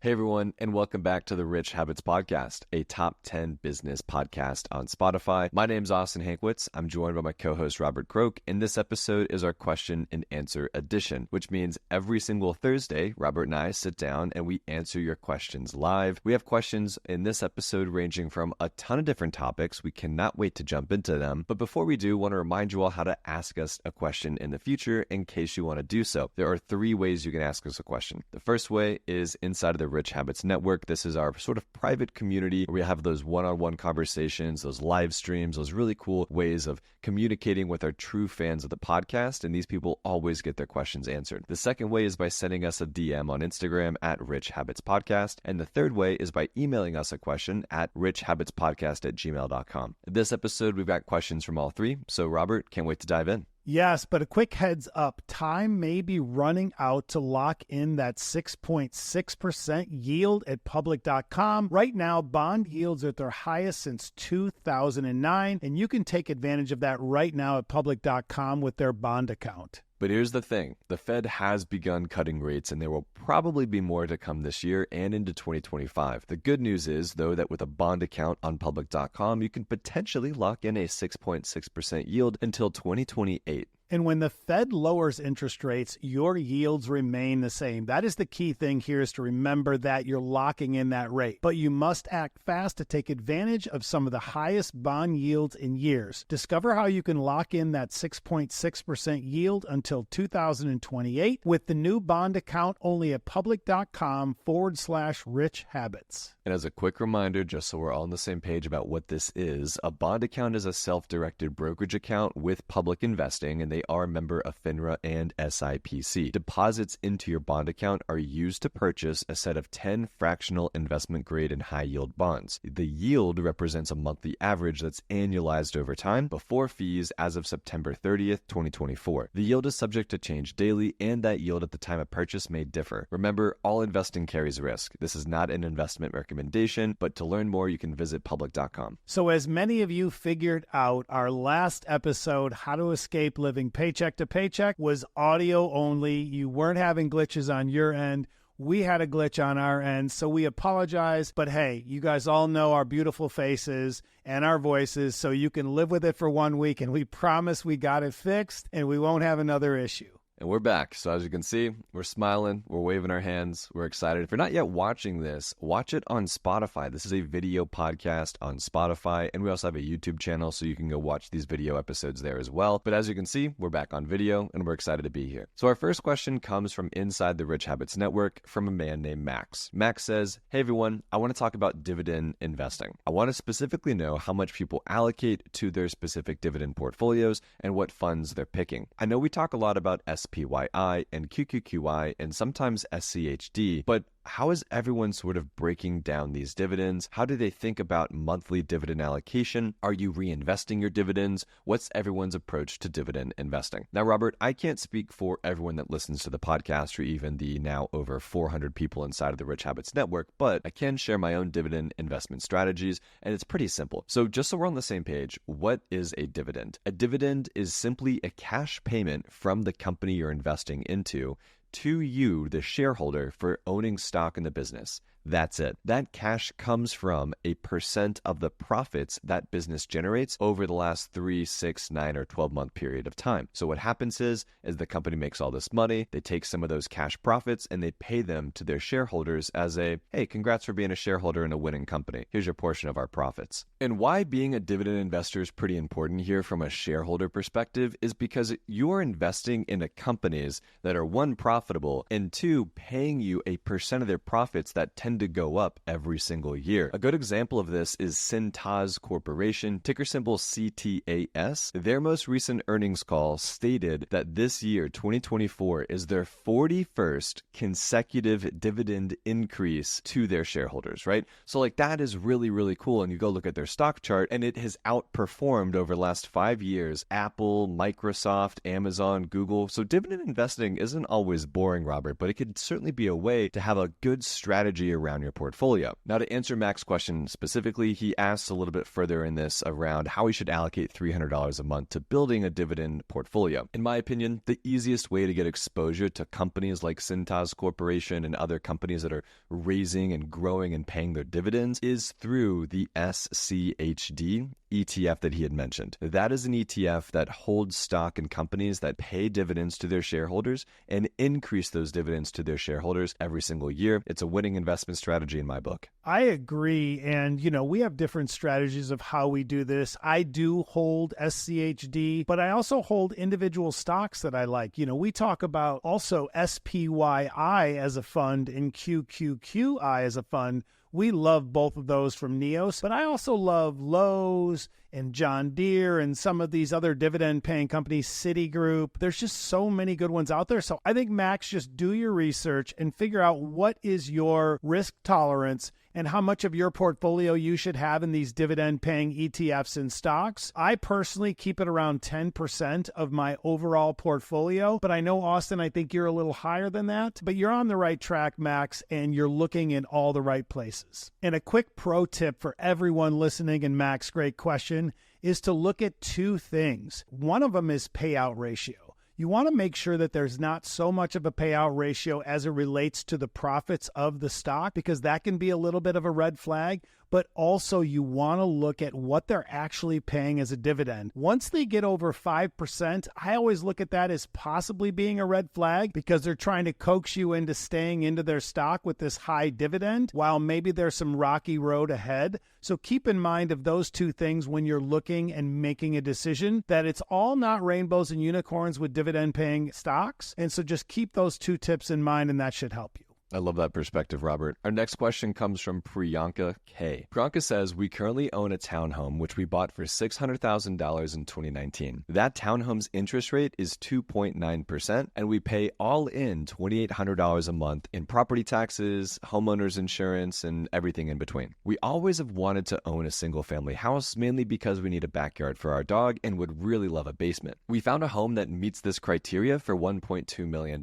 Hey everyone, and welcome back to the Rich Habits Podcast, a top 10 business podcast on Spotify. My name's Austin Hankwitz. I'm joined by my co-host Robert Croak, and this episode is our question and answer edition, which means every single Thursday, Robert and I sit down and we answer your questions live. We have questions in this episode ranging from a ton of different topics. We cannot wait to jump into them. But before we do, I want to remind you all how to ask us a question in the future in case you want to do so. There are 3 ways you can ask us a question. The first way is inside of the Rich Habits Network. This is our sort of private community where we have those one-on-one conversations, those live streams, those really cool ways of communicating with our true fans of the podcast, and these people always get their questions answered. The second way is by sending us a DM on Instagram at Rich Habits Podcast, and the third way is by emailing us a question at richhabitspodcast@gmail.com. This episode, we've got questions from all 3, so Robert, can't wait to dive in. Yes, but a quick heads up, time may be running out to lock in that 6.6% yield at public.com. Right now, bond yields are at their highest since 2009, and you can take advantage of that right now at public.com with their bond account. But here's the thing, the Fed has begun cutting rates and there will probably be more to come this year and into 2025. The good news is, though, that with a bond account on public.com, you can potentially lock in a 6.6% yield until 2028. And when the Fed lowers interest rates, your yields remain the same. That is the key thing here, is to remember that you're locking in that rate. But you must act fast to take advantage of some of the highest bond yields in years. Discover how you can lock in that 6.6% yield until 2028 with the new bond account only at public.com/rich habits. And as a quick reminder, just so we're all on the same page about what this is, a bond account is a self-directed brokerage account with public investing, and they are a member of FINRA and SIPC. Deposits into your bond account are used to purchase a set of 10 fractional investment grade and high yield bonds. The yield represents a monthly average that's annualized over time before fees as of September 30th, 2024. The yield is subject to change daily, and that yield at the time of purchase may differ. Remember, all investing carries risk. This is not an investment recommendation, but to learn more, you can visit public.com. So as many of you figured out, our last episode, How to Escape Living Paycheck to Paycheck, was audio only. You weren't having glitches on your end. We had a glitch on our end, so we apologize. But hey, you guys all know our beautiful faces and our voices, so you can live with it for 1 week, and we promise we got it fixed and we won't have another issue. And we're back. So as you can see, we're smiling, we're waving our hands, we're excited. If you're not yet watching this, watch it on Spotify. This is a video podcast on Spotify, and we also have a YouTube channel, so you can go watch these video episodes there as well. But as you can see, we're back on video, and we're excited to be here. So our first question comes from inside the Rich Habits Network from a man named Max. Max says, hey everyone, I want to talk about dividend investing. I want to specifically know how much people allocate to their specific dividend portfolios and what funds they're picking. I know we talk a lot about SPYI and QQQI and sometimes SCHD, but how is everyone sort of breaking down these dividends? How do they think about monthly dividend allocation? Are you reinvesting your dividends? What's everyone's approach to dividend investing? Now, Robert, I can't speak for everyone that listens to the podcast or even the now over 400 people inside of the Rich Habits Network, but I can share my own dividend investment strategies, and it's pretty simple. So just so we're on the same page, what is a dividend? A dividend is simply a cash payment from the company you're investing into to you, the shareholder, for owning stock in the business. That's it. That cash comes from a percent of the profits that business generates over the last 3, 6, 9, or 12-month period of time. So what happens is the company makes all this money, they take some of those cash profits and they pay them to their shareholders as a, hey, congrats for being a shareholder in a winning company. Here's your portion of our profits. And why being a dividend investor is pretty important here from a shareholder perspective is because you are investing into companies that are, 1, profitable, and 2, paying you a percent of their profits that tend to go up every single year. A good example of this is Cintas Corporation, ticker symbol CTAS. Their most recent earnings call stated that this year, 2024, is their 41st consecutive dividend increase to their shareholders, right? So like that is really, really cool. And you go look at their stock chart and it has outperformed over the last 5 years, Apple, Microsoft, Amazon, Google. So dividend investing isn't always boring, Robert, but it could certainly be a way to have a good strategy around your portfolio. Now, to answer Mac's question specifically, he asks a little bit further in this around how he should allocate $300 a month to building a dividend portfolio. In my opinion, the easiest way to get exposure to companies like Cintas Corporation and other companies that are raising and growing and paying their dividends is through the SCHD ETF that he had mentioned. That is an ETF that holds stock in companies that pay dividends to their shareholders and increase those dividends to their shareholders every single year. It's a winning investment strategy in my book. I agree. And, we have different strategies of how we do this. I do hold SCHD, but I also hold individual stocks that I like. We talk about also SPYI as a fund and QQQI as a fund. We love both of those from Neos, but I also love Lowe's and John Deere and some of these other dividend-paying companies, Citigroup. There's just so many good ones out there. So I think, Max, just do your research and figure out what is your risk tolerance and how much of your portfolio you should have in these dividend-paying ETFs and stocks. I personally keep it around 10% of my overall portfolio, but I know, Austin, I think you're a little higher than that, but you're on the right track, Max, and you're looking in all the right places. And a quick pro tip for everyone listening, and Max, great question, is to look at two things. One of them is payout ratio. You want to make sure that there's not so much of a payout ratio as it relates to the profits of the stock, because that can be a little bit of a red flag. But also you want to look at what they're actually paying as a dividend. Once they get over 5%, I always look at that as possibly being a red flag, because they're trying to coax you into staying into their stock with this high dividend, while maybe there's some rocky road ahead. So keep in mind of those two things when you're looking and making a decision, that it's all not rainbows and unicorns with dividend paying stocks. And so just keep those two tips in mind, and that should help you. I love that perspective, Robert. Our next question comes from Priyanka K. Priyanka says, we currently own a townhome, which we bought for $600,000 in 2019. That townhome's interest rate is 2.9%, and we pay all in $2,800 a month in property taxes, homeowners insurance, and everything in between. We always have wanted to own a single-family house, mainly because we need a backyard for our dog and would really love a basement. We found a home that meets this criteria for $1.2 million,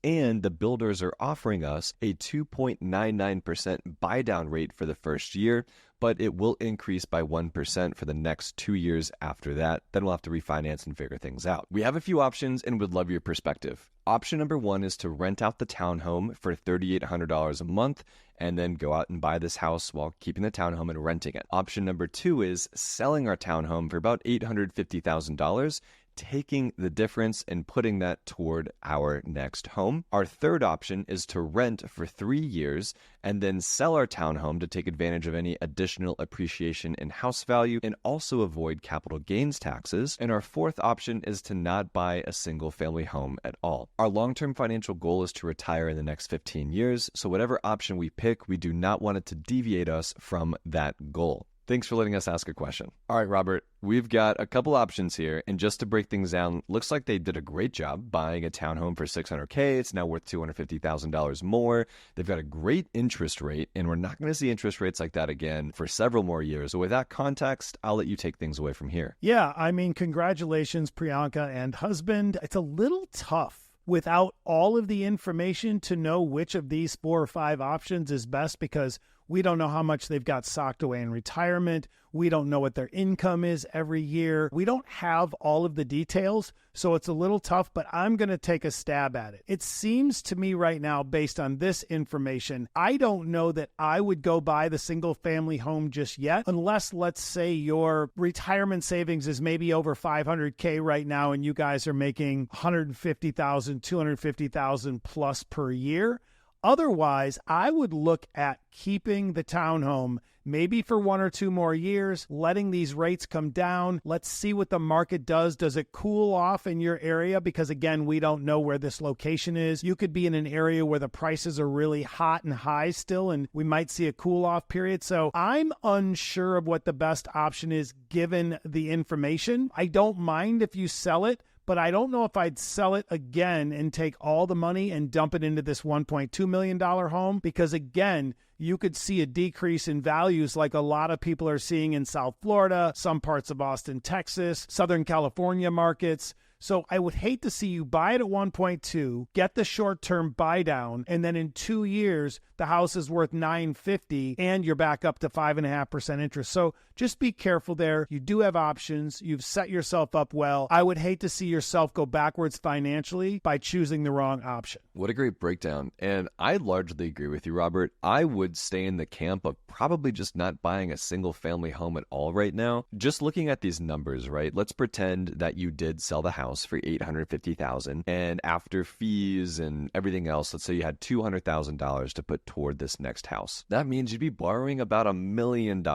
and the builders are offering us a 2.99% buy down rate for the first year, but it will increase by 1% for the next 2 years after that. Then we'll have to refinance and figure things out. We have a few options and would love your perspective. Option number one is to rent out the townhome for $3,800 a month and then go out and buy this house while keeping the townhome and renting it. Option number two is selling our townhome for about $850,000, taking the difference and putting that toward our next home. Our third option is to rent for 3 years and then sell our townhome to take advantage of any additional appreciation in house value and also avoid capital gains taxes. And our fourth option is to not buy a single family home at all. Our long-term financial goal is to retire in the next 15 years, so whatever option we pick, we do not want it to deviate us from that goal. Thanks for letting us ask a question. All right, Robert, we've got a couple options here. And just to break things down, looks like they did a great job buying a townhome for $600K. It's now worth $250,000 more. They've got a great interest rate, and we're not going to see interest rates like that again for several more years. So with that context, I'll let you take things away from here. Yeah, I mean, congratulations, Priyanka and husband. It's a little tough without all of the information to know which of these 4 or 5 options is best, because we don't know how much they've got socked away in retirement. We don't know what their income is every year. We don't have all of the details, so it's a little tough, but I'm going to take a stab at it. It seems to me right now, based on this information, I don't know that I would go buy the single family home just yet, unless, let's say, your retirement savings is maybe over $500K right now and you guys are making $150,000, $250,000 plus per year. Otherwise, I would look at keeping the townhome maybe for 1 or 2 more years, letting these rates come down. Let's see what the market does. Does it cool off in your area? Because again, we don't know where this location is. You could be in an area where the prices are really hot and high still, and we might see a cool off period. So I'm unsure of what the best option is given the information. I don't mind if you sell it, but I don't know if I'd sell it again and take all the money and dump it into this $1.2 million home, because again, you could see a decrease in values like a lot of people are seeing in South Florida, some parts of Austin, Texas, Southern California markets. So I would hate to see you buy it at 1.2, get the short-term buy down, and then in 2 years, the house is worth $950 and you're back up to 5.5% interest. So just be careful there. You do have options. You've set yourself up well. I would hate to see yourself go backwards financially by choosing the wrong option. What a great breakdown. And I largely agree with you, Robert. I would stay in the camp of probably just not buying a single family home at all right now. Just looking at these numbers, right? Let's pretend that you did sell the house for $850,000, and after fees and everything else, let's say you had $200,000 to put toward this next house. That means you'd be borrowing about $1 million.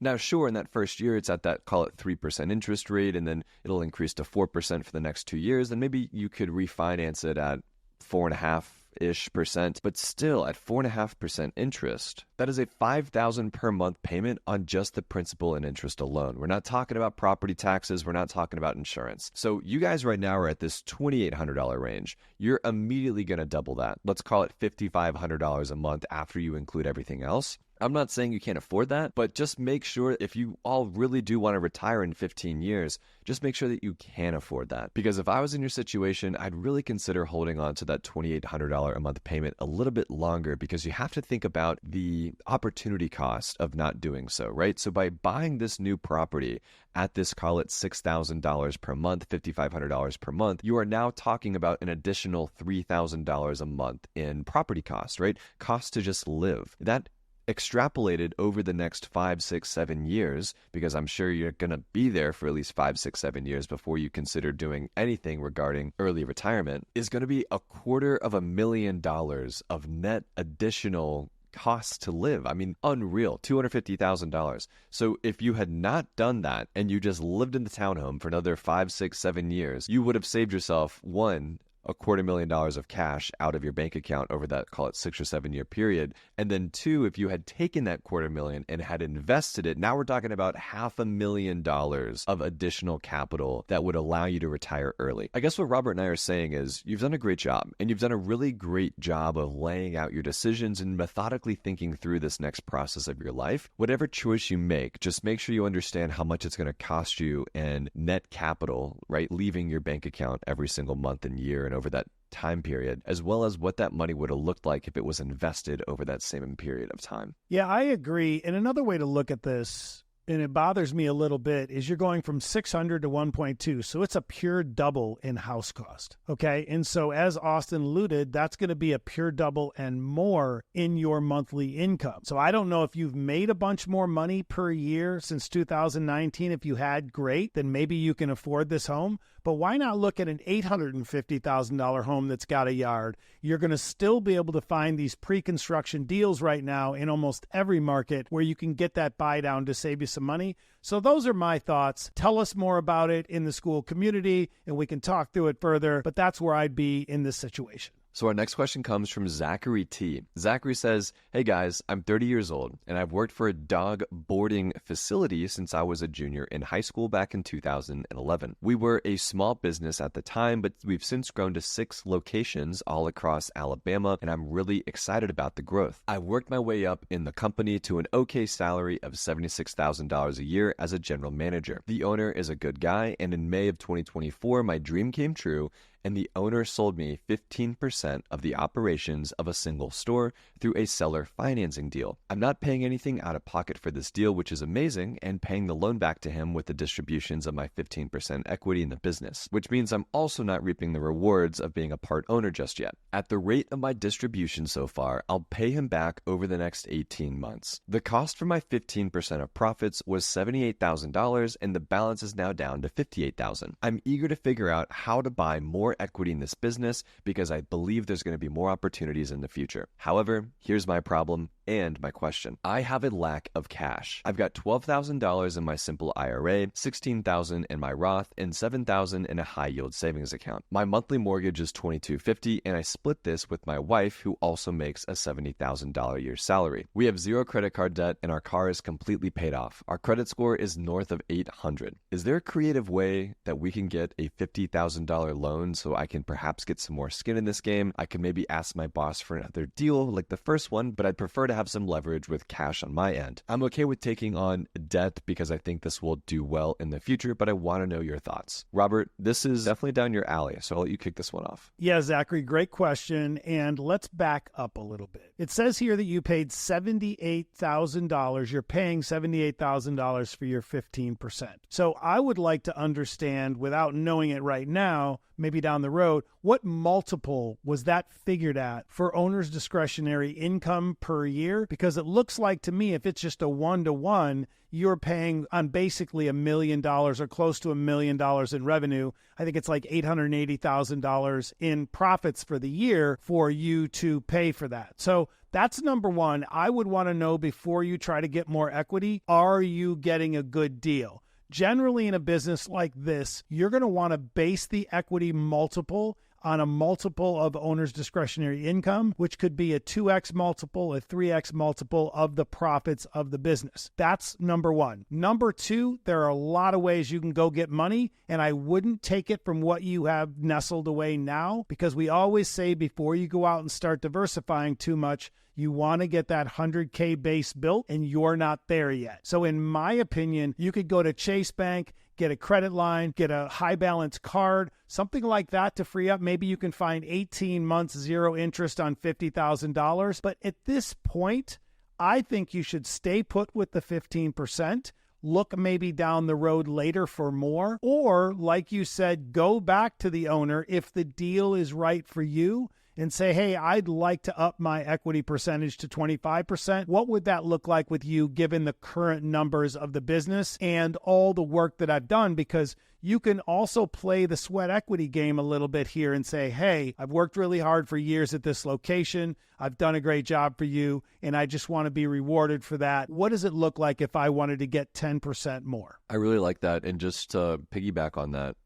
Now, sure, in that first year, it's at that, call it 3% interest rate, and then it'll increase to 4% for the next 2 years. Then maybe you could refinance it at 4.5%, but still at 4.5% interest, that is a $5,000 per month payment on just the principal and interest alone. We're not talking about property taxes. We're not talking about insurance. So you guys right now are at this $2,800 range. You're immediately going to double that. Let's call it $5,500 a month after you include everything else. I'm not saying you can't afford that, but just make sure if you all really do want to retire in 15 years, just make sure that you can afford that. Because if I was in your situation, I'd really consider holding on to that $2,800 a month payment a little bit longer, because you have to think about the opportunity cost of not doing so, right? So by buying this new property at this, call it $6,000 per month, $5,500 per month, you are now talking about an additional $3,000 a month in property costs, right? Cost to just live. That extrapolated over the next 5, 6, 7 years, because I'm sure you're going to be there for at least 5, 6, 7 years before you consider doing anything regarding early retirement, is going to be $250,000 of net additional costs to live. I mean, unreal, $250,000. So if you had not done that and you just lived in the townhome for another 5, 6, 7 years, you would have saved yourself, one, $250,000 of cash out of your bank account over that, call it 6 or 7 year period. And then two, if you had taken that $250,000 and had invested it, now we're talking about $500,000 of additional capital that would allow you to retire early. I guess what Robert and I are saying is you've done a great job, and you've done a really great job of laying out your decisions and methodically thinking through this next process of your life. Whatever choice you make, just make sure you understand how much it's going to cost you in net capital, right? Leaving your bank account every single month and year and over that time period, as well as what that money would have looked like if it was invested over that same period of time. Yeah, I agree. And another way to look at this, and it bothers me a little bit, is you're going from 600 to 1.2. So it's a pure double in house cost. Okay. And so as Austin alluded, that's going to be a pure double and more in your monthly income. So I don't know if you've made a bunch more money per year since 2019. If you had, great, then maybe you can afford this home. But why not look at an $850,000 home that's got a yard? You're going to still be able to find these pre-construction deals right now in almost every market where you can get that buy down to save you some money. So those are my thoughts. Tell us more about it in the school community and we can talk through it further, but that's where I'd be in this situation. So our next question comes from Zachary T. Zachary says, "Hey guys, I'm 30 years old and I've worked for a dog boarding facility since I was a junior in high school back in 2011. We were a small business at the time, but we've since grown to 6 locations all across Alabama, and I'm really excited about the growth. I worked my way up in the company to an okay salary of $76,000 a year as a general manager. The owner is a good guy, and in May of 2024, my dream came true, and the owner sold me 15% of the operations of a single store through a seller financing deal. I'm not paying anything out of pocket for this deal, which is amazing, and paying the loan back to him with the distributions of my 15% equity in the business, which means I'm also not reaping the rewards of being a part owner just yet. At the rate of my distribution so far, I'll pay him back over the next 18 months. The cost for my 15% of profits was $78,000, and the balance is now down to $58,000. I'm eager to figure out how to buy more equity in this business because I believe there's going to be more opportunities in the future. However, here's my problem and my question. I have a lack of cash. I've got $12,000 in my simple IRA, $16,000 in my Roth, and $7,000 in a high yield savings account. My monthly mortgage is $2,250, and I split this with my wife, who also makes a $70,000 a year salary. We have 0 credit card debt, and our car is completely paid off. Our credit score is north of 800. Is there a creative way that we can get a $50,000 loan so I can perhaps get some more skin in this game? I can maybe ask my boss for another deal like the first one, but I'd prefer to have have some leverage with cash on my end. I'm okay with taking on debt because I think this will do well in the future, but I want to know your thoughts. Robert, this is definitely down your alley, so I'll let you kick this one off. Yeah, Zachary, great question. And let's back up a little bit. It says here that you paid $78,000. You're paying $78,000 for your 15%. So I would like to understand, without knowing it right now, maybe down the road, what multiple was that figured at for owner's discretionary income per year? Because it looks like to me, if it's just a 1-to-1, you're paying on basically $1 million or close to $1 million in revenue. I think it's like $880,000 in profits for the year for you to pay for that. So that's number one. I would want to know before you try to get more equity, are you getting a good deal? Generally, in a business like this, you're going to want to base the equity multiple on a multiple of owner's discretionary income, which could be a 2x multiple, a 3x multiple of the profits of the business. That's number one. Number two, there are a lot of ways you can go get money, and I wouldn't take it from what you have nestled away now, because we always say before you go out and start diversifying too much, you want to get that 100K base built, and you're not there yet. So in my opinion, you could go to Chase Bank, get a credit line, get a high balance card, something like that to free up. Maybe you can find 18 months, zero interest on $50,000. But at this point, I think you should stay put with the 15%. Look maybe down the road later for more. Or, like you said, go back to the owner if the deal is right for you and say, hey, I'd like to up my equity percentage to 25%. What would that look like with you given the current numbers of the business and all the work that I've done? Because you can also play the sweat equity game a little bit here and say, hey, I've worked really hard for years at this location. I've done a great job for you, and I just want to be rewarded for that. What does it look like if I wanted to get 10% more? I really like that. And just to piggyback on that,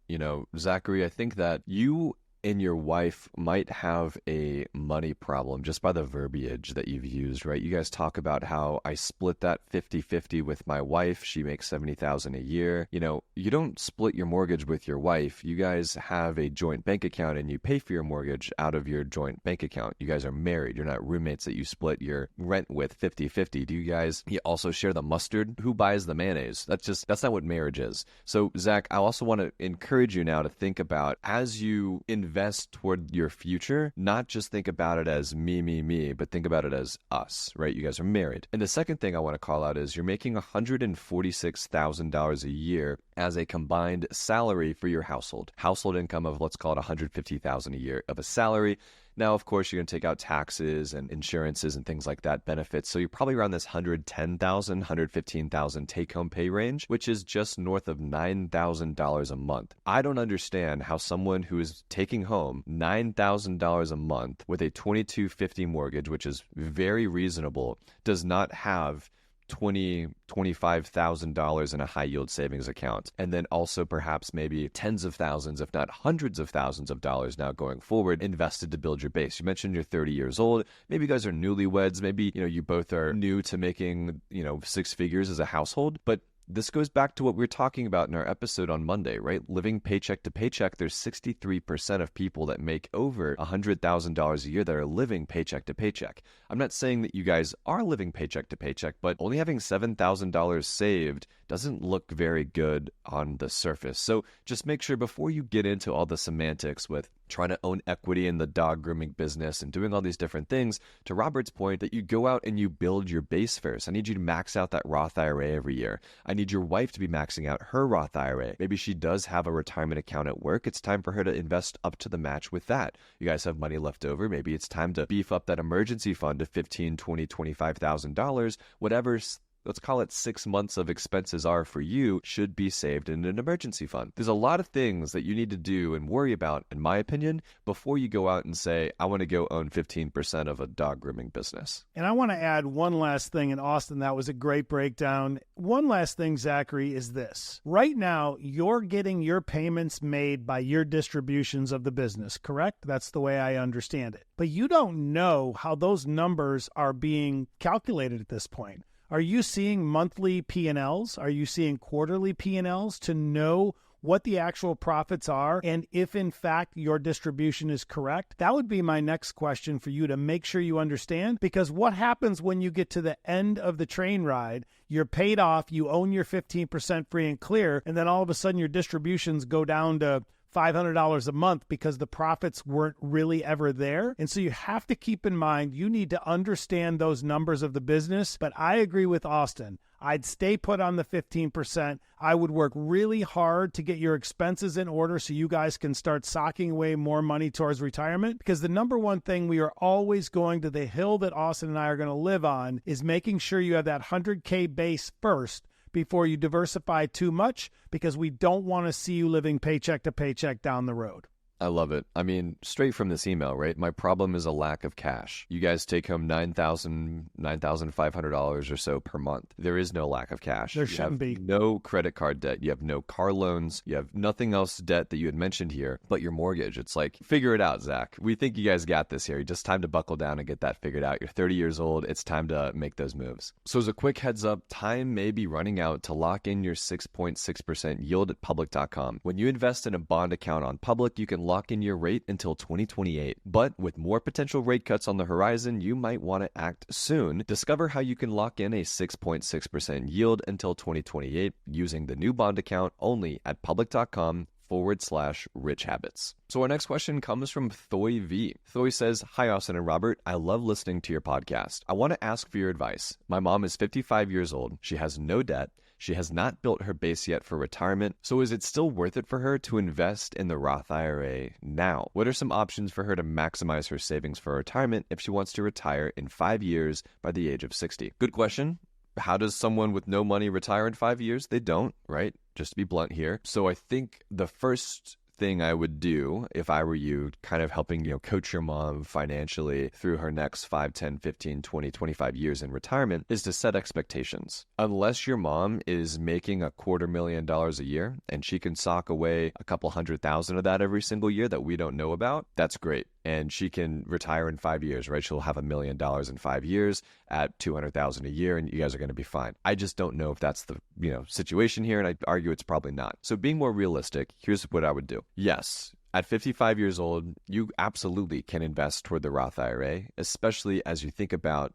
Zachary, I think that you and your wife might have a money problem just by the verbiage that you've used, right? You guys talk about how I split that 50-50 with my wife. She makes $70,000 a year. You don't split your mortgage with your wife. You guys have a joint bank account and you pay for your mortgage out of your joint bank account. You guys are married. You're not roommates that you split your rent with 50-50. Do you also share the mustard? Who buys the mayonnaise? That's not what marriage is. So Zach, I also want to encourage you now to think about, as you invest toward your future, not just think about it as me, but think about it as us, right? You guys are married. And the second thing I want to call out is you're making $146,000 a year as a combined salary for your household. Household income of, let's call it $150,000 a year of a salary. Now, of course, you're going to take out taxes and insurances and things like that, benefits. So you're probably around this $110,000, $115,000 take-home pay range, which is just north of $9,000 a month. I don't understand how someone who is taking home $9,000 a month with a $2,250 mortgage, which is very reasonable, does not have $25,000 in a high yield savings account, and then also perhaps maybe tens of thousands, if not hundreds of thousands of dollars now going forward invested to build your base. You mentioned you're 30 years old. Maybe you guys are newlyweds. Maybe you both are new to making six figures as a household, but this goes back to what we were talking about in our episode on Monday, right? Living paycheck to paycheck, there's 63% of people that make over $100,000 a year that are living paycheck to paycheck. I'm not saying that you guys are living paycheck to paycheck, but only having $7,000 saved doesn't look very good on the surface. So just make sure before you get into all the semantics with trying to own equity in the dog grooming business and doing all these different things, to Robert's point, that you go out and you build your base first. I need you to max out that Roth IRA every year. I need your wife to be maxing out her Roth IRA. Maybe she does have a retirement account at work. It's time for her to invest up to the match with that. You guys have money left over. Maybe it's time to beef up that emergency fund to $15,000, $20,000, $25,000, whatever, let's call it 6 months of expenses are for you, should be saved in an emergency fund. There's a lot of things that you need to do and worry about, in my opinion, before you go out and say, I want to go own 15% of a dog grooming business. And I want to add one last thing, and Austin, that was a great breakdown. One last thing, Zachary, is this. Right now, you're getting your payments made by your distributions of the business, correct? That's the way I understand it. But you don't know how those numbers are being calculated at this point. Are you seeing monthly P&Ls? Are you seeing quarterly P&Ls to know what the actual profits are, and if in fact your distribution is correct? That would be my next question for you to make sure you understand, because what happens when you get to the end of the train ride, you're paid off, you own your 15% free and clear, and then all of a sudden your distributions go down to $500 a month because the profits weren't really ever there. And so you have to keep in mind, you need to understand those numbers of the business. But I agree with Austin. I'd stay put on the 15%. I would work really hard to get your expenses in order so you guys can start socking away more money towards retirement. Because the number one thing we are always going to, the hill that Austin and I are going to live on, is making sure you have that 100K base first before you diversify too much, because we don't want to see you living paycheck to paycheck down the road. I love it. I mean, straight from this email, right? My problem is a lack of cash. You guys take home $9,500 or so per month. There is no lack of cash. There shouldn't be. No credit card debt. You have no car loans. You have nothing else debt that you had mentioned here, but your mortgage. It's like, figure it out, Zach. We think you guys got this here. Just time to buckle down and get that figured out. You're 30 years old. It's time to make those moves. So as a quick heads up, time may be running out to lock in your 6.6% yield at public.com. When you invest in a bond account on Public, you can lock in your rate until 2028. But with more potential rate cuts on the horizon, you might want to act soon. Discover how you can lock in a 6.6% yield until 2028 using the new bond account only at public.com/rich habits. So our next question comes from Thoy V. Thoy says, "Hi, Austin and Robert. I love listening to your podcast. I want to ask for your advice. My mom is 55 years old. She has no debt. She has not built her base yet for retirement. So is it still worth it for her to invest in the Roth IRA now? What are some options for her to maximize her savings for retirement if she wants to retire in 5 years by the age of 60? Good question. How does someone with no money retire in 5 years? They don't, right? Just to be blunt here. So I think the first thing I would do if I were you, kind of helping, coach your mom financially through her next 5, 10, 15, 20, 25 years in retirement, is to set expectations. Unless your mom is making $250,000 a year and she can sock away a couple $100,000 of that every single year that we don't know about, that's great. And she can retire in 5 years, right? She'll have $1 million in 5 years at $200,000 a year, and you guys are going to be fine. I just don't know if that's the situation here, and I argue it's probably not. So being more realistic, here's what I would do. Yes, at 55 years old, you absolutely can invest toward the Roth IRA, especially as you think about,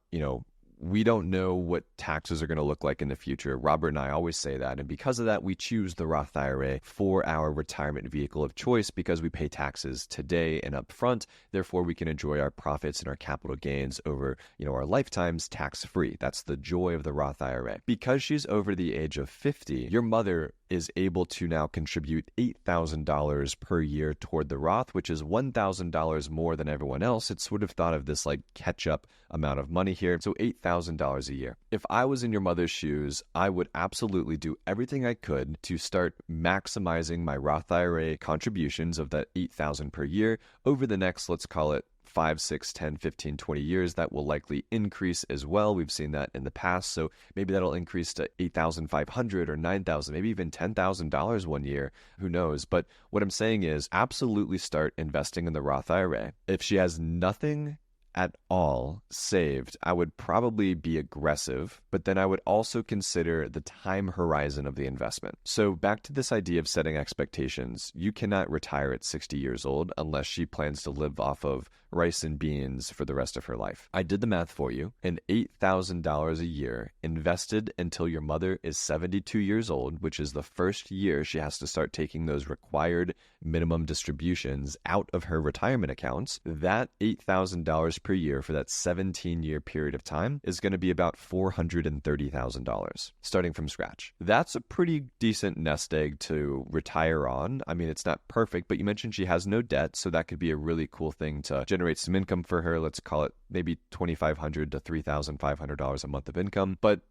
we don't know what taxes are going to look like in the future. Robert and I always say that. And because of that, we choose the Roth IRA for our retirement vehicle of choice because we pay taxes today and upfront. Therefore, we can enjoy our profits and our capital gains over, our lifetimes tax-free. That's the joy of the Roth IRA. Because she's over the age of 50, your mother is able to now contribute $8,000 per year toward the Roth, which is $1,000 more than everyone else. It's sort of thought of this like catch-up amount of money here. So $8,000 a year. If I was in your mother's shoes, I would absolutely do everything I could to start maximizing my Roth IRA contributions of that $8,000 per year over the next, let's call it 5, 6, 10, 15, 20 years. That will likely increase as well. We've seen that in the past. So maybe that'll increase to $8,500 or $9,000, maybe even $10,000 one year. Who knows? But what I'm saying is absolutely start investing in the Roth IRA. If she has nothing at all saved, I would probably be aggressive, but then I would also consider the time horizon of the investment. So back to this idea of setting expectations, you cannot retire at 60 years old unless she plans to live off of rice and beans for the rest of her life. I did the math for you, and $8,000 a year invested until your mother is 72 years old, which is the first year she has to start taking those required minimum distributions out of her retirement accounts. That $8,000 per year for that 17-year period of time is going to be about $430,000 starting from scratch. That's a pretty decent nest egg to retire on. I mean, it's not perfect, but you mentioned she has no debt, so that could be a really cool thing to generate some income for her. Let's call it maybe $2,500 to $3,500 a month of income. But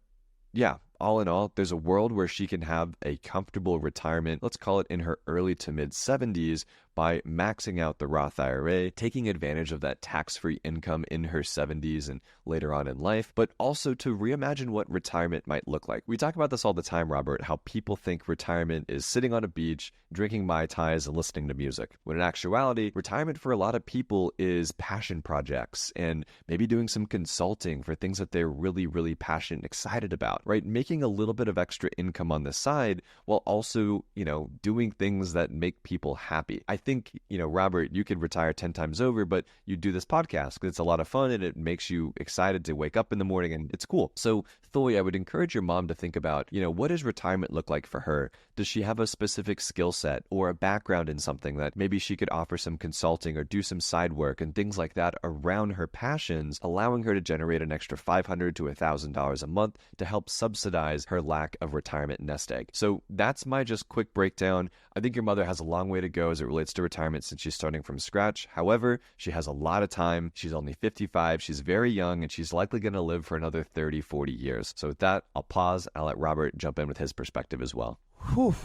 yeah, all in all, there's a world where she can have a comfortable retirement, let's call it in her early to mid 70s, by maxing out the Roth IRA, taking advantage of that tax-free income in her 70s and later on in life, but also to reimagine what retirement might look like. We talk about this all the time, Robert, how people think retirement is sitting on a beach, drinking Mai Tais and listening to music, when in actuality, retirement for a lot of people is passion projects and maybe doing some consulting for things that they're really, really passionate and excited about, right? Making making a little bit of extra income on the side while also, doing things that make people happy. I think, Robert, you could retire 10 times over, but you do this podcast because it's a lot of fun and it makes you excited to wake up in the morning and it's cool. So Thoy, I would encourage your mom to think about, what does retirement look like for her? Does she have a specific skill set or a background in something that maybe she could offer some consulting or do some side work and things like that around her passions, allowing her to generate an extra $500 to $1,000 a month to help subsidize her lack of retirement nest egg. So that's my just quick breakdown. I think your mother has a long way to go as it relates to retirement since she's starting from scratch. However, she has a lot of time. She's only 55. She's very young and she's likely going to live for another 30, 40 years. So with that, I'll pause. I'll let Robert jump in with his perspective as well. Whew.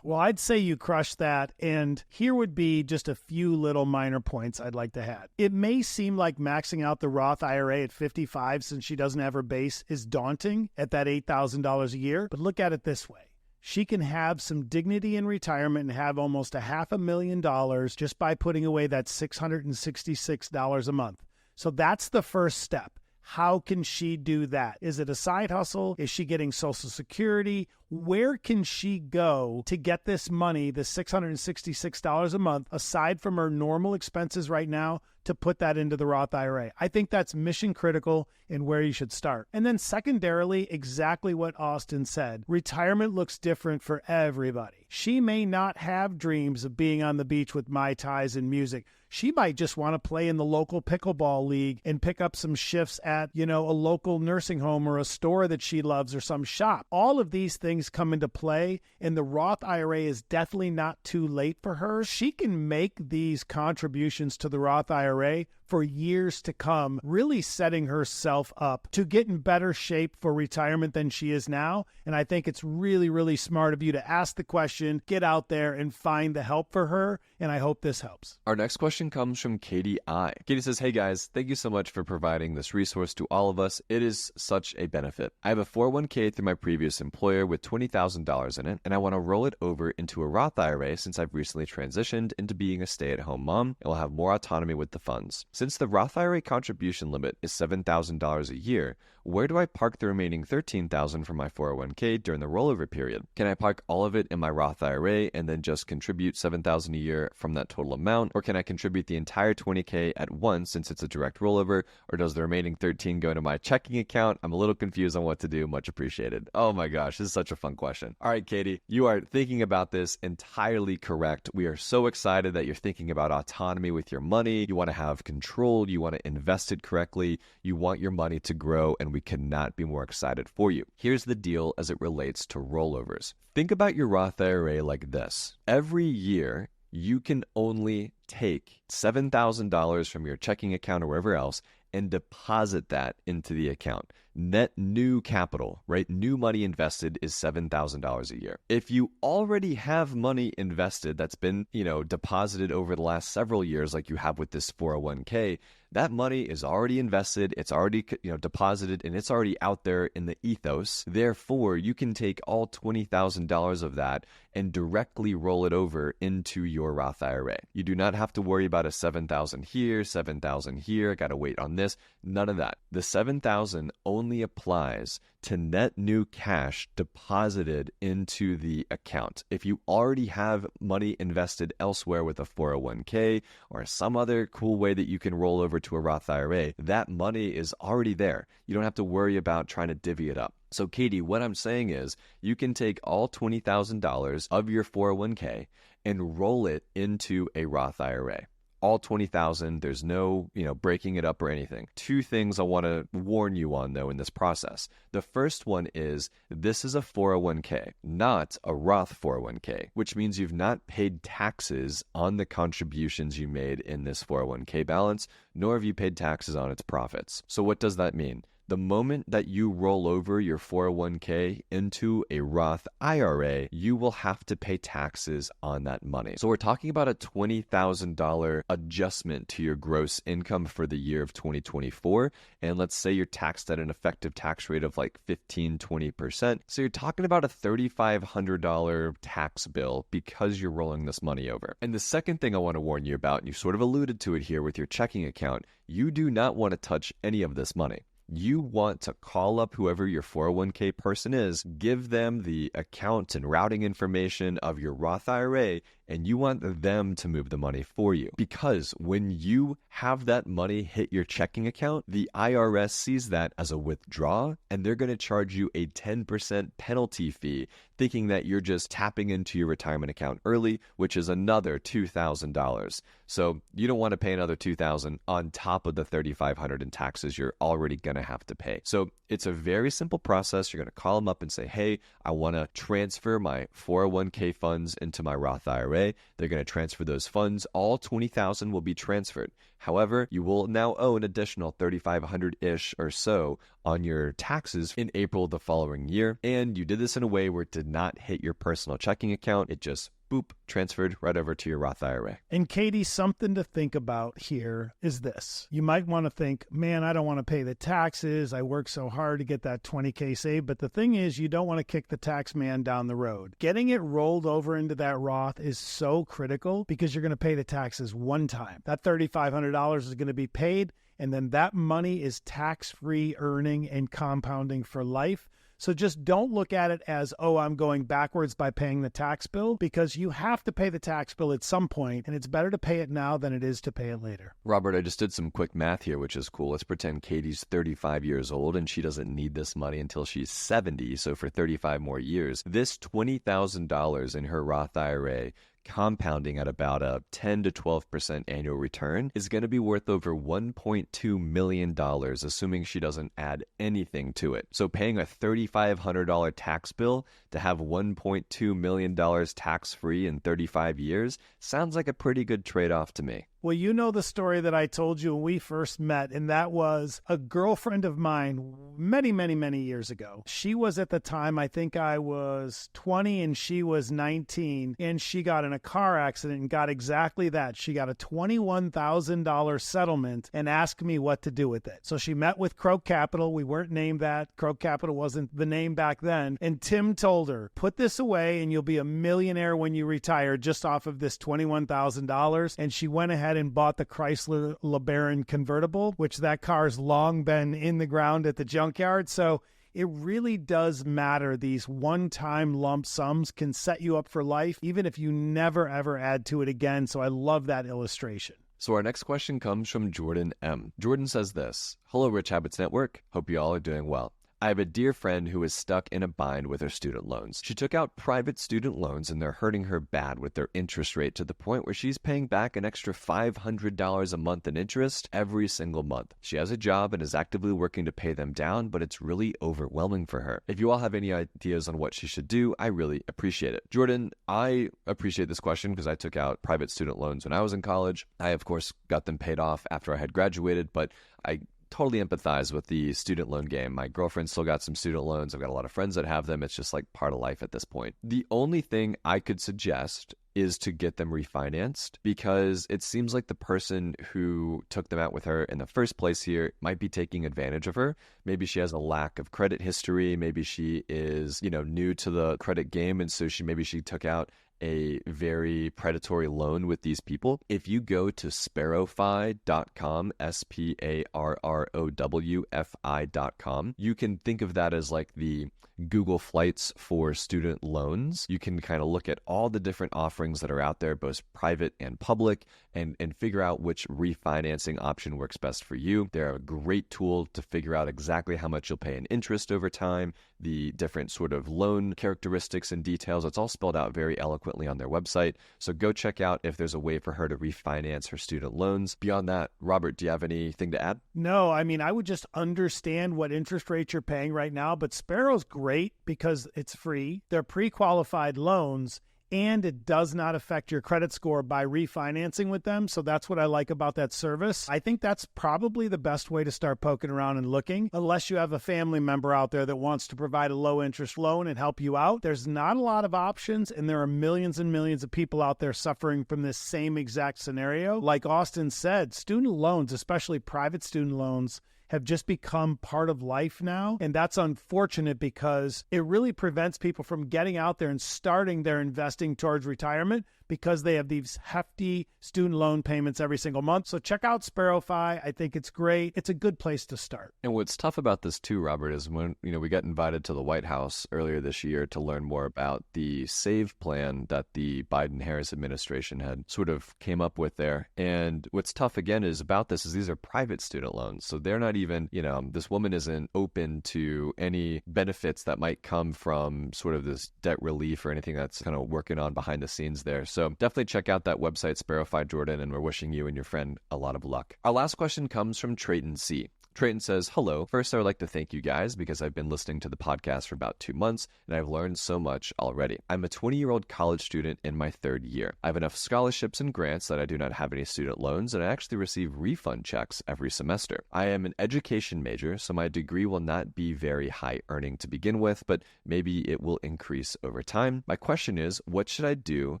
Well, I'd say you crushed that, and here would be just a few little minor points I'd like to add. It may seem like maxing out the Roth IRA at 55 since she doesn't have her base is daunting at that $8,000 a year, but look at it this way. She can have some dignity in retirement and have almost $500,000 just by putting away that $666 a month. So that's the first step. How can she do that? Is it a side hustle? Is she getting Social Security? Where can she go to get this money, the $666 a month, aside from her normal expenses right now, to put that into the Roth IRA? I think that's mission critical and where you should start. And then secondarily, exactly what Austin said. Retirement looks different for everybody. She may not have dreams of being on the beach with Mai Tais and music. She might just want to play in the local pickleball league and pick up some shifts at, a local nursing home or a store that she loves or some shop. All of these things come into play, and the Roth IRA is definitely not too late for her. She can make these contributions to the Roth IRA for years to come, really setting herself up to get in better shape for retirement than she is now. And I think it's really, really smart of you to ask the question, get out there and find the help for her. And I hope this helps. Our next question comes from Katie I. Katie says, hey guys, thank you so much for providing this resource to all of us. It is such a benefit. I have a 401k through my previous employer with $20,000 in it, and I want to roll it over into a Roth IRA since I've recently transitioned into being a stay-at-home mom and will have more autonomy with the funds. Since the Roth IRA contribution limit is $7,000 a year, where do I park the remaining $13,000 from my 401k during the rollover period? Can I park all of it in my Roth IRA and then just contribute $7,000 a year from that total amount? Or can I contribute the entire $20K at once since it's a direct rollover? Or does the remaining $13 go into my checking account? I'm a little confused on what to do. Much appreciated. Oh my gosh, this is such a fun question. All right, Katie, you are thinking about this entirely correct. We are so excited that you're thinking about autonomy with your money. You want to have control. You want to invest it correctly. You want your money to grow, and we cannot be more excited for you. Here's the deal as it relates to rollovers. Think about your Roth IRA like this. Every year, you can only take $7,000 from your checking account or wherever else and deposit that into the account. Net new capital, right? New money invested is $7,000 a year. If you already have money invested that's been, deposited over the last several years, like you have with this 401k, that money is already invested, it's already deposited, and it's already out there in the ethos. Therefore, you can take all $20,000 of that and directly roll it over into your Roth IRA. You do not have to worry about a $7,000 here, $7,000 here, I got to wait on this. None of that. The $7,000 only applies to net new cash deposited into the account. If you already have money invested elsewhere with a 401k or some other cool way that you can roll over to a Roth IRA, that money is already there. You don't have to worry about trying to divvy it up. So Katie, what I'm saying is you can take all $20,000 of your 401k and roll it into a Roth IRA. All $20,000, there's no, breaking it up or anything. Two things I want to warn you on, though, in this process. The first one is this is a 401k, not a Roth 401k, which means you've not paid taxes on the contributions you made in this 401k balance, nor have you paid taxes on its profits. So what does that mean? The moment that you roll over your 401k into a Roth IRA, you will have to pay taxes on that money. So we're talking about a $20,000 adjustment to your gross income for the year of 2024. And let's say you're taxed at an effective tax rate of like 15-20%. So you're talking about a $3,500 tax bill because you're rolling this money over. And the second thing I want to warn you about, and you sort of alluded to it here with your checking account, you do not want to touch any of this money. you want to call up whoever your 401k person is, give them the account and routing information of your Roth IRA, and you want them to move the money for you. Because when you have that money hit your checking account, the IRS sees that as a withdrawal, and they're going to charge you a 10% penalty fee, thinking that you're just tapping into your retirement account early, which is another $2,000. So you don't want to pay another $2,000 on top of the $3,500 in taxes you're already going to have to pay. So it's a very simple process. You're going to call them up and say, hey, I want to transfer my 401k funds into my Roth IRA. They're going to transfer those funds. All $20,000 will be transferred. However, you will now owe an additional $3,500-ish or so on your taxes in April of the following year. And you did this in a way where it did not hit your personal checking account. It just boop, transferred right over to your Roth IRA. And Katie, something to think about here is this. You might want to think, man, I don't want to pay the taxes. I worked so hard to get that $20K saved. But the thing is, you don't want to kick the tax man down the road. Getting it rolled over into that Roth is so critical because you're going to pay the taxes one time. That $3,500 is going to be paid, and then that money is tax-free earning and compounding for life. So just don't look at it as, oh, I'm going backwards by paying the tax bill, because you have to pay the tax bill at some point, and it's better to pay it now than it is to pay it later. Robert, I just did some quick math here, which is cool. Let's pretend Katie's 35 years old and she doesn't need this money until she's 70, so for 35 more years. This $20,000 in her Roth IRA, compounding at about a 10 to 12% annual return, is going to be worth over $1.2 million, assuming she doesn't add anything to it. So paying a $3,500 tax bill to have $1.2 million tax-free in 35 years sounds like a pretty good trade-off to me. Well, you know the story that I told you when we first met, and that was a girlfriend of mine many, many, many years ago. She was at the time, I think I was 20 and she was 19, and she got in a car accident and got exactly that. She got a $21,000 settlement and asked me what to do with it. So she met with Croak Capital. We weren't named that. Croak Capital wasn't the name back then. And Tim told her, put this away and you'll be a millionaire when you retire just off of this $21,000. And she went ahead and bought the Chrysler LeBaron convertible, which that car's long been in the ground at the junkyard. So it really does matter. These one-time lump sums can set you up for life, even if you never, ever add to it again. So I love that illustration. So our next question comes from Jordan M. Jordan says this: hello, Rich Habits Network. Hope you all are doing well. I have a dear friend who is stuck in a bind with her student loans. She took out private student loans and they're hurting her bad with their interest rate to the point where she's paying back an extra $500 a month in interest every single month. She has a job and is actively working to pay them down, but it's really overwhelming for her. If you all have any ideas on what she should do, I really appreciate it. Jordan, I appreciate this question because I took out private student loans when I was in college. I, of course, got them paid off after I had graduated, but I totally empathize with the student loan game. My girlfriend still got some student loans. I've got a lot of friends that have them. It's just like part of life at this point. The only thing I could suggest is to get them refinanced, because it seems like the person who took them out with her in the first place here might be taking advantage of her. Maybe she has a lack of credit history. Maybe she is, new to the credit game. And so she took out a very predatory loan with these people. If you go to sparrowfi.com, SPARROWFI.com, you can think of that as like the Google Flights for student loans. You can kind of look at all the different offerings that are out there, both private and public, and figure out which refinancing option works best for you. They're a great tool to figure out exactly how much you'll pay in interest over time, the different sort of loan characteristics and details. It's all spelled out very eloquently on their website. So go check out if there's a way for her to refinance her student loans. Beyond that, Robert, do you have anything to add? No, I mean, I would just understand what interest rates you're paying right now, but Sparrow's great because it's free. They're pre-qualified loans, and it does not affect your credit score by refinancing with them. So that's what I like about that service. I think that's probably the best way to start poking around and looking, unless you have a family member out there that wants to provide a low interest loan and help you out. There's not a lot of options, and there are millions and millions of people out there suffering from this same exact scenario. Like Austin said, student loans, especially private student loans, have just become part of life now. And that's unfortunate because it really prevents people from getting out there and starting their investing towards retirement because they have these hefty student loan payments every single month. So check out SparrowFi. I think it's great. It's a good place to start. And what's tough about this too, Robert, is when we got invited to the White House earlier this year to learn more about the SAVE plan that the Biden-Harris administration had sort of came up with there. And what's tough again is about this is these are private student loans. So they're not even, this woman isn't open to any benefits that might come from sort of this debt relief or anything that's kind of working on behind the scenes there. So definitely check out that website, SparrowFi Jordan, and we're wishing you and your friend a lot of luck. Our last question comes from Trayton C. Trayton says, hello. First, I would like to thank you guys because I've been listening to the podcast for about 2 months and I've learned so much already. I'm a 20-year-old college student in my 3rd year. I have enough scholarships and grants that I do not have any student loans, and I actually receive refund checks every semester. I am an education major, so my degree will not be very high earning to begin with, but maybe it will increase over time. My question is, what should I do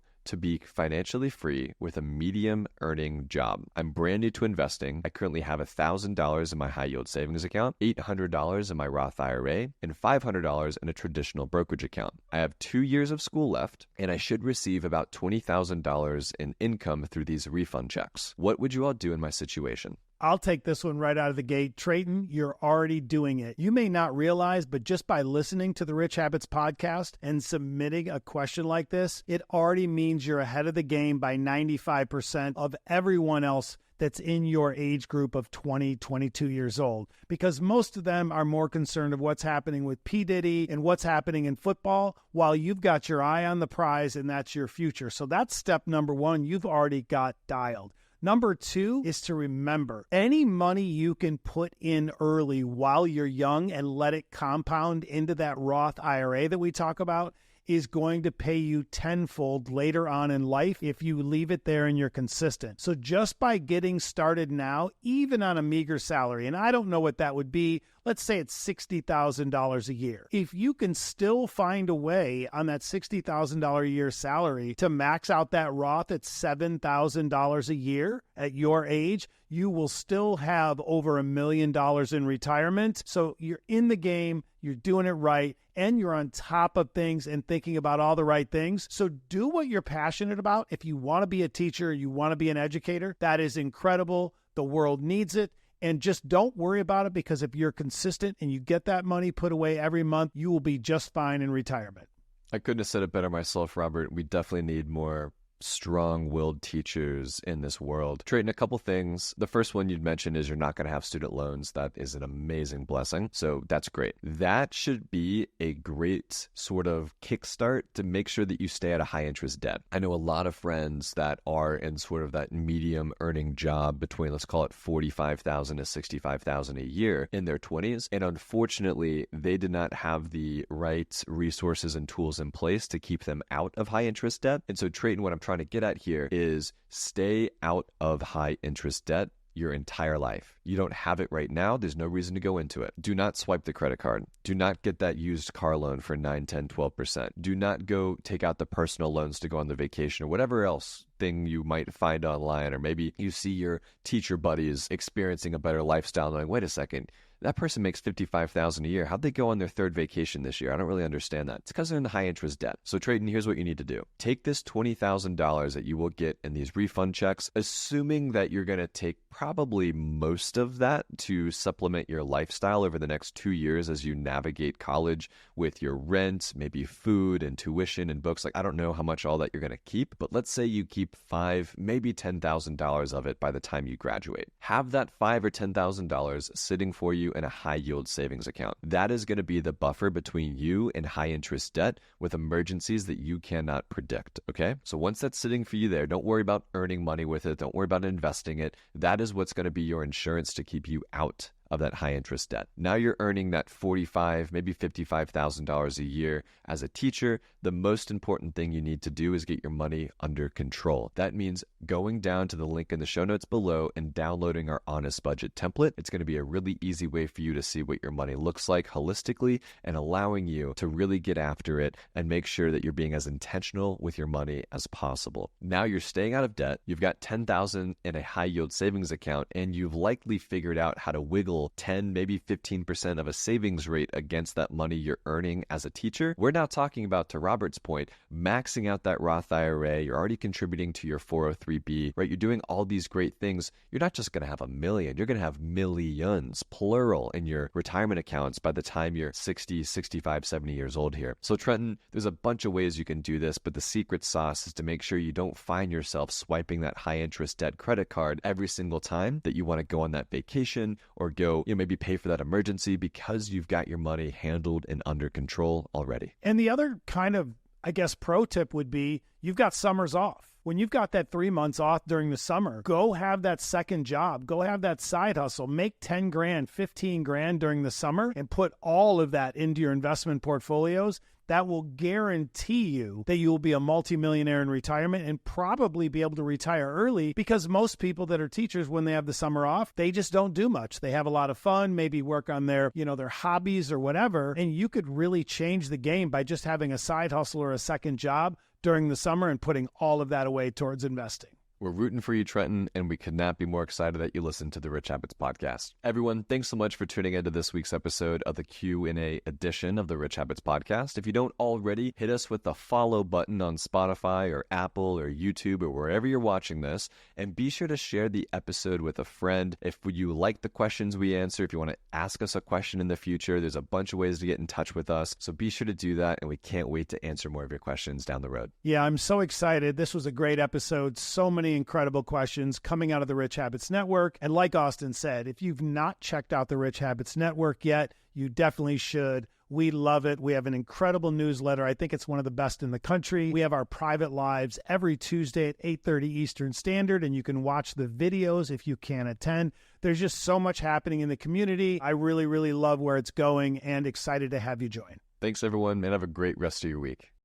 to be financially free with a medium earning job? I'm brand new to investing. I currently have $1,000 in my high yield savings account, $800 in my Roth IRA, and $500 in a traditional brokerage account. I have 2 years of school left, and I should receive about $20,000 in income through these refund checks. What would you all do in my situation? I'll take this one right out of the gate. Trayton, you're already doing it. You may not realize, but just by listening to the Rich Habits podcast and submitting a question like this, it already means you're ahead of the game by 95% of everyone else that's in your age group of 20, 22 years old, because most of them are more concerned of what's happening with P. Diddy and what's happening in football, while you've got your eye on the prize and that's your future. So that's step number 1. You've already got dialed. Number 2 is to remember, any money you can put in early while you're young and let it compound into that Roth IRA that we talk about is going to pay you tenfold later on in life if you leave it there and you're consistent. So just by getting started now, even on a meager salary, and I don't know what that would be, let's say it's $60,000 a year. If you can still find a way on that $60,000 a year salary to max out that Roth at $7,000 a year at your age, you will still have over $1 million in retirement. So you're in the game, you're doing it right, and you're on top of things and thinking about all the right things. So do what you're passionate about. If you want to be a teacher, you want to be an educator, that is incredible. The world needs it. And just don't worry about it, because if you're consistent and you get that money put away every month, you will be just fine in retirement. I couldn't have said it better myself, Robert. We definitely need more strong-willed teachers in this world. Trayton, a couple things. The first one you'd mentioned is you're not going to have student loans. That is an amazing blessing. So that's great. That should be a great sort of kickstart to make sure that you stay at a high-interest debt. I know a lot of friends that are in sort of that medium earning job between, let's call it $45,000 to $65,000 a year in their 20s. And unfortunately, they did not have the right resources and tools in place to keep them out of high-interest debt. And so, Trayton, what I'm trying to get at here is stay out of high interest debt your entire life. You don't have it right now. There's no reason to go into it. Do not swipe the credit card. Do not get that used car loan for 9, 10, 12%. Do not go take out the personal loans to go on the vacation or whatever else thing you might find online. Or maybe you see your teacher buddies experiencing a better lifestyle knowing, wait a second, that person makes $55,000 a year. How'd they go on their 3rd vacation this year? I don't really understand that. It's because they're in high interest debt. So Trayton, here's what you need to do. Take this $20,000 that you will get in these refund checks, assuming that you're going to take probably most of that to supplement your lifestyle over the next 2 years as you navigate college with your rent, maybe food and tuition and books. Like, I don't know how much all that you're going to keep, but let's say you keep $5,000, maybe $10,000 of it by the time you graduate. Have that $5,000 or $10,000 sitting for you in a high yield savings account. That is going to be the buffer between you and high interest debt with emergencies that you cannot predict. Okay. So once that's sitting for you there, don't worry about earning money with it. Don't worry about investing it. That is what's going to be your insurance to keep you out of that high interest debt. Now you're earning that $45,000, maybe $55,000 a year as a teacher. The most important thing you need to do is get your money under control. That means going down to the link in the show notes below and downloading our Honest Budget template. It's going to be a really easy way for you to see what your money looks like holistically and allowing you to really get after it and make sure that you're being as intentional with your money as possible. Now you're staying out of debt. You've got $10,000 in a high yield savings account, and you've likely figured out how to wiggle simple 10, maybe 15% of a savings rate against that money you're earning as a teacher. We're now talking about, to Robert's point, maxing out that Roth IRA. You're already contributing to your 403b, right? You're doing all these great things. You're not just going to have $1 million. You're going to have millions, plural, in your retirement accounts by the time you're 60, 65, 70 years old here. So Trenton, there's a bunch of ways you can do this, but the secret sauce is to make sure you don't find yourself swiping that high interest debt credit card every single time that you want to go on that vacation or go, maybe pay for that emergency, because you've got your money handled and under control already. And the other kind of, I guess, pro tip would be you've got summers off. When you've got that 3 months off during the summer, go have that second job, go have that side hustle, make 10 grand, 15 grand during the summer and put all of that into your investment portfolios. That will guarantee you that you will be a multimillionaire in retirement and probably be able to retire early, because most people that are teachers, when they have the summer off, they just don't do much. They have a lot of fun, maybe work on their, their hobbies or whatever. And you could really change the game by just having a side hustle or a second job during the summer and putting all of that away towards investing. We're rooting for you, Trenton, and we could not be more excited that you listen to the Rich Habits podcast. Everyone, thanks so much for tuning into this week's episode of the Q&A edition of the Rich Habits podcast. If you don't already, hit us with the follow button on Spotify or Apple or YouTube or wherever you're watching this, and be sure to share the episode with a friend. If you like the questions we answer, if you want to ask us a question in the future, there's a bunch of ways to get in touch with us, so be sure to do that, and we can't wait to answer more of your questions down the road. Yeah, I'm so excited. This was a great episode. So many incredible questions coming out of the Rich Habits Network. And like Austin said, if you've not checked out the Rich Habits Network yet, you definitely should. We love it. We have an incredible newsletter. I think it's one of the best in the country. We have our private lives every Tuesday at 8:30 Eastern Standard, and you can watch the videos if you can't attend. There's just so much happening in the community. I really, really love where it's going and excited to have you join. Thanks, everyone, and have a great rest of your week.